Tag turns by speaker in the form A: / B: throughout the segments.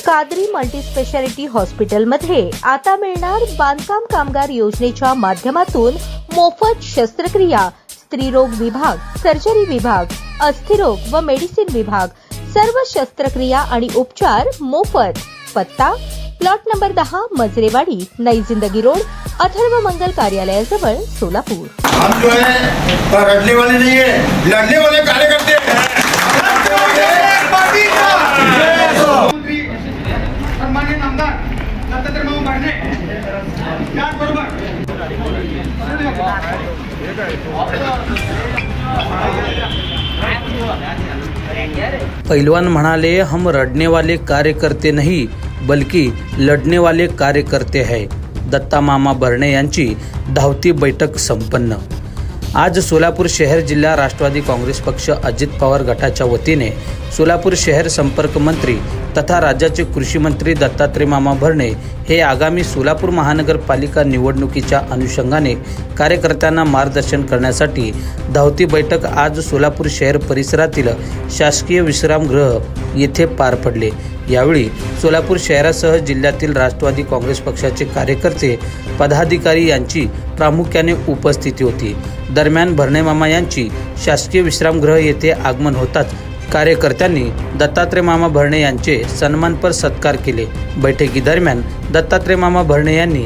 A: Qadri multispeciality हॉस्पिटलमध्ये आता मिळणार बांधकाम कामगार योजनेच्या माध्यमातून मोफत शस्त्रक्रिया, स्त्रीरोग विभाग, सर्जरी विभाग, अस्थिरोग व मेडिसिन विभाग, सर्व शस्त्रक्रिया आणि उपचार मोफत। पत्ता प्लॉट नंबर 10 मजरेवाडी, नई जिंदगी रोड, अथर्व मंगल कार्यालयाजवळ, सोलापूर।
B: हम जो है लड़ने वाले नहीं है, लड़ने वाले कार्यकर्ते हैं।
C: सन्माननीय आमदार दत्तात्रय मामा भरणे त्याचबरोबर
D: पहलवान म्हणाले, हम रडने वाले कार्यकर्ते नहीं बल्कि लढने वाले कार्यकर्ते हैं। दत्ता मामा भरणे यांची धावती बैठक संपन्न। आज सोलापूर शहर जिल्हा राष्ट्रवादी काँग्रेस पक्ष अजित पवार गटाच्या वतीने सोलापूर शहर संपर्क मंत्री तथा राज्याचे कृषी मंत्री दत्तात्रय मामा भरणे हे आगामी सोलापूर महानगरपालिका निवडणुकीच्या अनुषंगाने कार्यकर्त्यांना मार्गदर्शन करण्यासाठी धावती बैठक आज सोलापूर शहर परिसरातील शासकीय विश्रामगृह येथे पार पडले। यावेळी सोलापूर शहरासह जिल्ह्यातील राष्ट्रवादी काँग्रेस पक्षाचे कार्यकर्ते, पदाधिकारी यांची प्रामुख्याने उपस्थिती होती। दरम्यान भरणे मामा यांची शासकीय विश्रामगृह येथे आगमन होताच कार्यकर्त्यांनी दत्तात्रय मामा भरणे यांचे सन्मानपर सत्कार केले। बैठकीदरम्यान दत्तात्रय मामा भरणे यांनी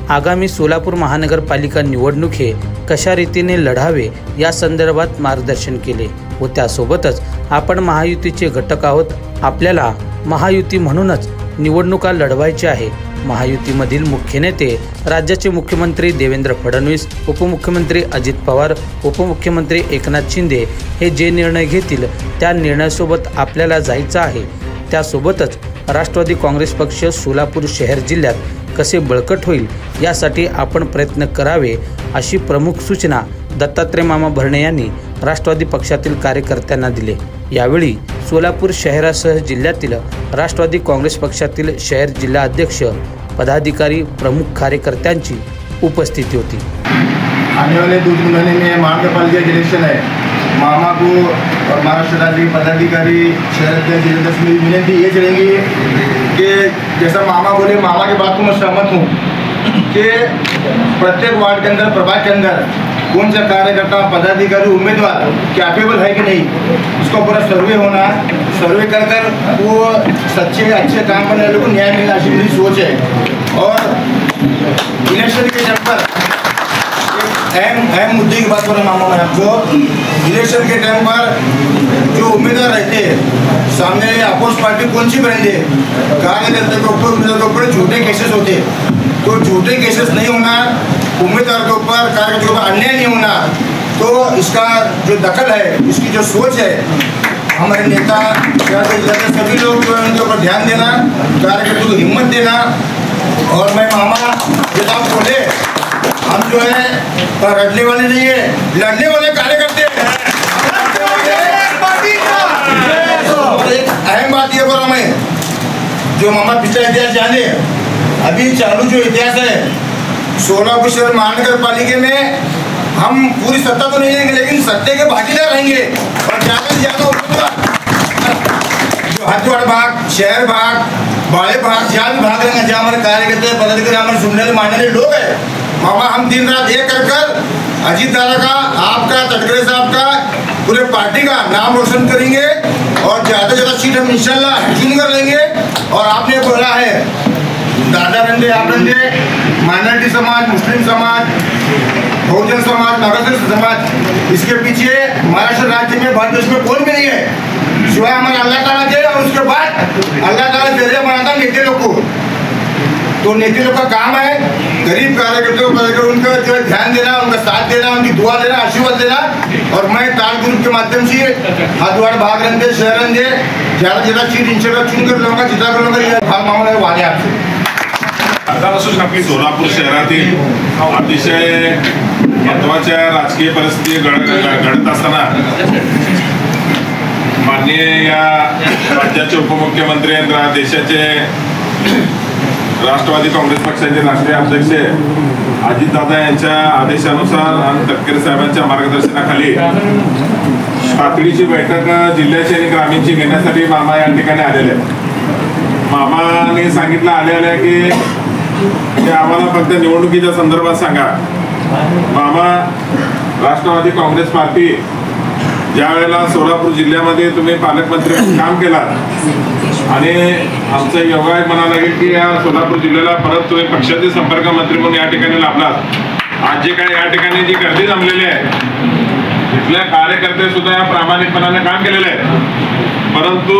D: आगामी सोलापूर महानगरपालिका निवडणूक हे कशा रीतीने लढावे या संदर्भात मार्गदर्शन केले व त्यासोबतच आपण महायुतीचे घटक आहोत, आपल्याला महायुती म्हणूनच निवडणुका लढवायची आहे। महायुतीमधील मुख्य नेते राज्याचे मुख्यमंत्री देवेंद्र फडणवीस, उपमुख्यमंत्री अजित पवार, उपमुख्यमंत्री एकनाथ शिंदे हे जे निर्णय घेतील त्या निर्णयासोबत आपल्याला जायचं आहे। त्यासोबतच राष्ट्रवादी काँग्रेस पक्ष सोलापूर शहर जिल्ह्यात कसे बळकट होईल यासाठी आपण प्रयत्न करावे अशी प्रमुख सूचना दत्तात्रय मामा भरणे यांनी राष्ट्रवादी पक्षातील कार्यकर्त्यांना दिले। यावेळी सोलापूर शहरासह जिल्ह्यातील राष्ट्रवादी काँग्रेस पक्षातील शहर जिल्हा अध्यक्ष, पदाधिकारी, प्रमुख कार्यकर्त्यांची उपस्थिति होती।
B: आने वाले 2 महीने में महानगरपालिका के इलेक्शन है। मामा को और महाराष्ट्र राज्य के पदाधिकारी, शहर अध्यक्ष, जिलाध्यक्ष मेरी विनती ये चलेंगी कि जैसा मामा बोले, मामा की बात को मैं सहमत हूँ कि प्रत्येक वार्ड के अंदर, प्रभाग के अंदर कौन सा कार्यकर्ता, पदाधिकारी, उम्मीदवार कैपेबल है कि नहीं, उसका पूरा सर्वे होना। सर्वे कर कर वो सच्चे अच्छे काम करने वालों को न्याय मिलना, ऐसी मेरी सोच है। और इलेक्शन के टाइम पर अहम मुद्दे की बात करें मामा, मैं आपको इलेक्शन के टाइम पर जो उम्मीदवार रहते हैं सामने अपोज पार्टी कौन सी करेंगे, कार्यकर्ता के ऊपर, उम्मीदवार के ऊपर झूठे केसेस होते, तो झूठे केसेस नहीं होना, उम्मीदवार के ऊपर, कार्यकर्ता के ऊपर अन्याय नहीं होना। तो इसका जो दखल है, इसकी जो सोच है, हमारे नेता सभी लोग जो है उनके ऊपर ध्यान देना, कार्यकर्ताओं को हिम्मत देना। और मैं मामा जब आप बोले, हम जो है लड़ने वाले नहीं है, लड़ने वाले कार्यकर्ते हैं। एक अहम बात ये बोला मैं, जो मामा पिछला इतिहास जाने, अभी चालू जो इतिहास है सोलापूर शहर महानगरपालिका में हम पूरी सत्ता तो नहीं लेंगे, लेकिन सत्ते के भागीदार रहेंगे। और ज़्यादा से ज़्यादा उम्मीदवार जो हथवाड़ भाग, शहर भाग, बड़े भाग, जहाँ भी भाग रहेंगे, जहाँ हमारे कार्यकर्ता, पदाधिकारी, हमारे सुनने वाले, मानने वाले लोग हैं, मामा हम दिन रात एक कर अजीत दादा का, आपका, तटकरे साहब का, पूरे पार्टी का नाम रोशन करेंगे और ज़्यादा से ज़्यादा सीट हम इंशाल्लाह चुन कर लेंगे। और आपने बोला है दादा रंडे, आप रंडे, माइनॉरिटी समाज, मुस्लिम समाज, बहुजन समाज, नगर समाज, इसके पीछे महाराष्ट्र राज्य में, भारत देश में कोई भी नहीं है सिवाय हमारा अल्लाह ताला के। और उसके बाद अल्लाह ताला जरिया बनाता नेता लोग को, तो नेता लोग का काम है गरीब कार्यकर्ताओं को उनका जो है ध्यान देना, उनका साथ देना, उनकी दुआ देना, आशीर्वाद देना। और मैं ताल ग्रुप के माध्यम से हथवाड़ भाग रंगे, शहर रंगे, ज़्यादा से ज़्यादा सीट इंशाल्लाह चुन कर लूँगा, जितना कर लूँगा। ये भाग मामला वादे आपसे
E: आपली सोलापूर शहरातील अतिशय महत्त्वाच्या राजकीय परिस्थिती घडत असताना माननीय या राज्याचे उपमुख्यमंत्री आणि देशाचे राष्ट्रवादी काँग्रेस पक्षाचे राष्ट्रीय अध्यक्ष अजितदादा यांच्या आदेशानुसार आणि तटकरे साहेबांच्या मार्गदर्शनाखाली तातडीची बैठक जिल्ह्याची आणि ग्रामीणची घेण्यासाठी मामा या ठिकाणी आलेले आहेत। मामाने सांगितलं आल्या की आम्हाला फक्त निवडणुकीच्या संदर्भात सांगा. मामा, राष्ट्रवादी काँग्रेस पार्टी ज्या वेळेला सोलापूर जिल्ह्यामध्ये तुम्ही पालकमंत्री म्हणून काम केलात आणि आमचं योगायोग म्हणावं लागेल की या सोलापूर जिल्ह्याला परत तुम्ही पक्षाचे संपर्क मंत्री म्हणून या ठिकाणी लाभलात. आज जे काय या ठिकाणी जी गर्दी जमलेली आहे तिथल्या कार्यकर्ते सुद्धा या प्रामाणिकपणाने काम केलेलं आहे. परंतु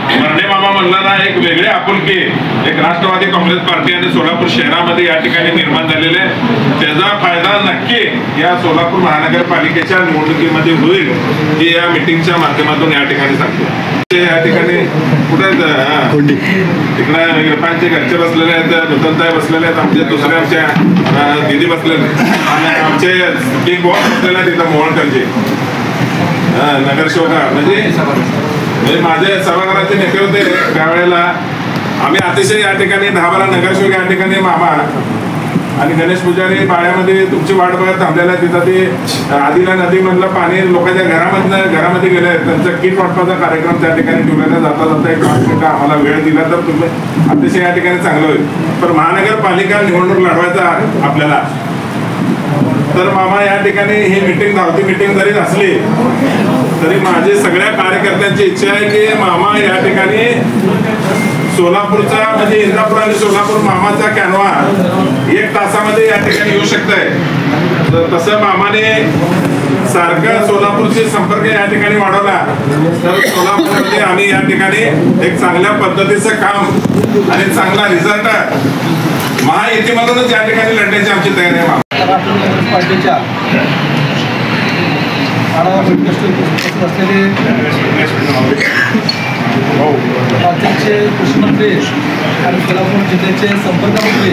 E: भरणे मामा म्हणणारा एक वेगळे आपुलकी एक राष्ट्रवादी काँग्रेस पार्टी आणि सोलापूर शहरामध्ये या ठिकाणी निर्माण झालेले आहे. त्याचा फायदा नक्की या सोलापूर महानगरपालिकेच्या निवडणुकीमध्ये होईल ही या मिटिंगच्या माध्यमातून या ठिकाणी सांगतो. या ठिकाणी कुठे तिकडे इरफानचे घरचे बसलेले आहेत, नूतनताई बसलेले आहेत, आमचे दुसरे आमच्या दिदी बसलेले आणि आमचे किंग बॉस बसलेले आहेत तिथं मोहोळकरचे नगरसेवक. म्हणजे माझे सभागृहाचे नेते होते त्यावेळेला. आम्ही अतिशय या ठिकाणी 10-12 नगरसेवक या ठिकाणी मामा आणि गणेश पुजारी बाळ्यामध्ये तुमची वाट बघत थांबलेला. तिथं ते आदिला नदीमधलं पाणी लोकांच्या घरामध्ये गेले आहेत. त्यांचा किट वाटपाचा कार्यक्रम त्या ठिकाणी ठेवलेला. जाता जाता एक 5 मिनिटं आम्हाला वेळ दिला तर तुम्ही अतिशय या ठिकाणी चांगलं होईल. पण महानगरपालिका निवडणूक लढवायचा आपल्याला तर मामा या ठिकाणी ही मिटिंग धावती मिटिंग जरी असली तरी माझी सगळ्या कार्यकर्त्यांची इच्छा आहे की मामा या ठिकाणी सोलापूरचा म्हणजे इंदापूर आणि सोलापूर मामाचा कॅनवा 1 तासामध्ये या ठिकाणी येऊ शकतंय. तर तसं मामाने सारखं सोलापूरचे संपर्क या ठिकाणी वाढवला तर सोलापूरमध्ये आम्ही या ठिकाणी एक चांगल्या पद्धतीचं काम आणि चांगला रिझल्ट महायुतीमधूनच या ठिकाणी लढण्याची आमची तयारी आहे.
F: राष्ट्रवादी काँग्रेस पार्टीच्या आढावा बैठकीत असलेले राज्याचे कृषी मंत्री आणि सोलापूर जिल्ह्याचे संपर्कमंत्री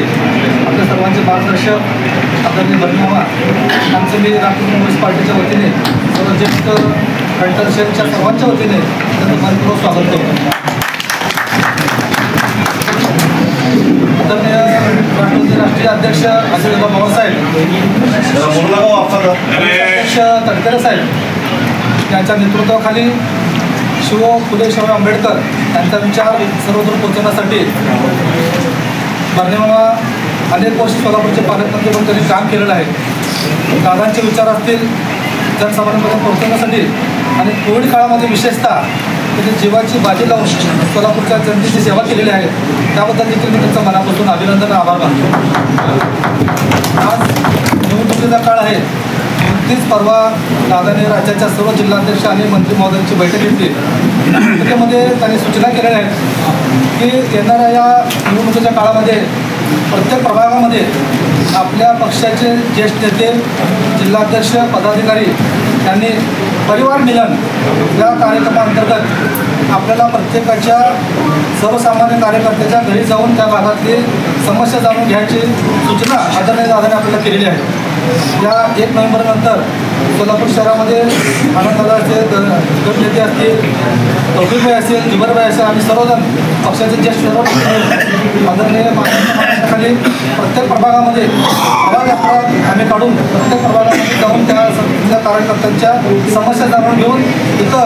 F: आपल्या सर्वांचे मार्गदर्शक आदरणीय भरणे मामा आमचं मी राष्ट्रवादी काँग्रेस पार्टीच्या वतीने सर्व ज्येष्ठ कंटरशनच्या सर्वांच्या वतीने त्यांचं मनपूर्वक स्वागत करतो. आदरणीय राष्ट्रवादी राष्ट्रीय अध्यक्ष अजितदादा पवारसाहेब, अध्यक्ष तटकरे साहेब यांच्या नेतृत्वाखाली शिव फुले शाहू आंबेडकर यांचा विचार सर्वदूर पोहोचवण्यासाठी भरणेमामा अनेक वर्ष सोलापूरचे पालकमंत्री म्हणून त्यांनी काम केलेलं आहे. दादांचे विचार असतील जनसामान्यांपर्यंत पोहोचवण्यासाठी आणि कोविड काळामध्ये विशेषतः त्यांनी जीवाची बाजी लावून सोलापूरच्या जनतेची सेवा केलेली आहे. त्याबद्दल देखील मी त्यांचं मनापासून अभिनंदन आभार मानतो. आज निवडणुकीचा काळ आहे. नुकतीच परवा दादाने राज्याच्या सर्व जिल्हाध्यक्ष आणि मंत्री महोदयांची बैठक घेतली. त्यामध्ये त्यांनी सूचना केलेल्या आहेत की येणाऱ्या या निवडणुकीच्या काळामध्ये प्रत्येक प्रभागामध्ये आपल्या पक्षाचे ज्येष्ठ नेते जिल्हाध्यक्ष पदाधिकारी यांनी परिवार मिलन या कार्यक्रमाअंतर्गत आपल्याला प्रत्येकाच्या सर्वसामान्य कार्यकर्त्याच्या घरी जाऊन त्या भागातली समस्या जाणून घ्यायची सूचना आदरणीय दादाने आपल्याला केलेली आहे. या 1 नोव्हेंबरनंतर सोलापूर शहरामध्ये आनंददादा असतील, गटनेते असतील, तौफिकभाई असतील, जिबरभाई असेल आणि सर्वजण पक्षाचे ज्येष्ठ आदरणीय महाराष्ट्राखाली प्रत्येक प्रभागामध्ये यात्रा आम्ही काढून प्रत्येक प्रभागामध्ये जाऊन त्या कार्यकर्त्यांच्या समस्या जाणून घेऊन इथं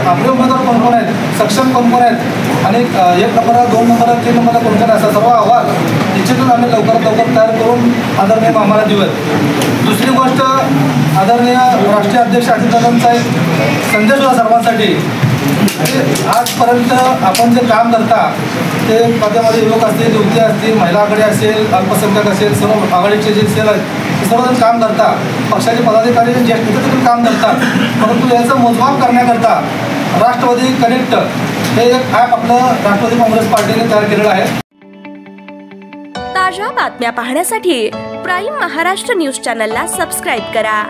F: आपले उमेदवार कोण आहेत, सक्षम कोण आहेत आणि 1 नंबरला 2 नंबरला 3 नंबरला कोण असा सर्व अहवाल निश्चितच आम्ही लवकरात लवकर तयार करून आदरणीय मामाला देऊयात. दुसरी गोष्ट आदरणीय राष्ट्रीय अध्यक्ष अजितदादांचा एक संदेश होता सर्वांसाठी. आजपर्यंत आपण जे काम करता ते पदामध्ये युवक असतील, युवती असतील, महिला आघाडी असेल, अल्पसंख्याक असेल, सर्व आघाडीचे जे सेल आहेत ते सर्वजण काम करतात. पक्षाचे पदाधिकारी ज्येष्ठ नेते देखील काम करतात. परंतु याचं मोजमाप करण्याकरता राष्ट्रवादी कनेक्ट हे एक ॲप आपलं राष्ट्रवादी काँग्रेस पार्टीने तयार केलेलं आहे.
G: ताज्या बातम्या पाहण्यासाठी प्राईम महाराष्ट्र न्यूज चॅनलला सबस्क्राईब करा.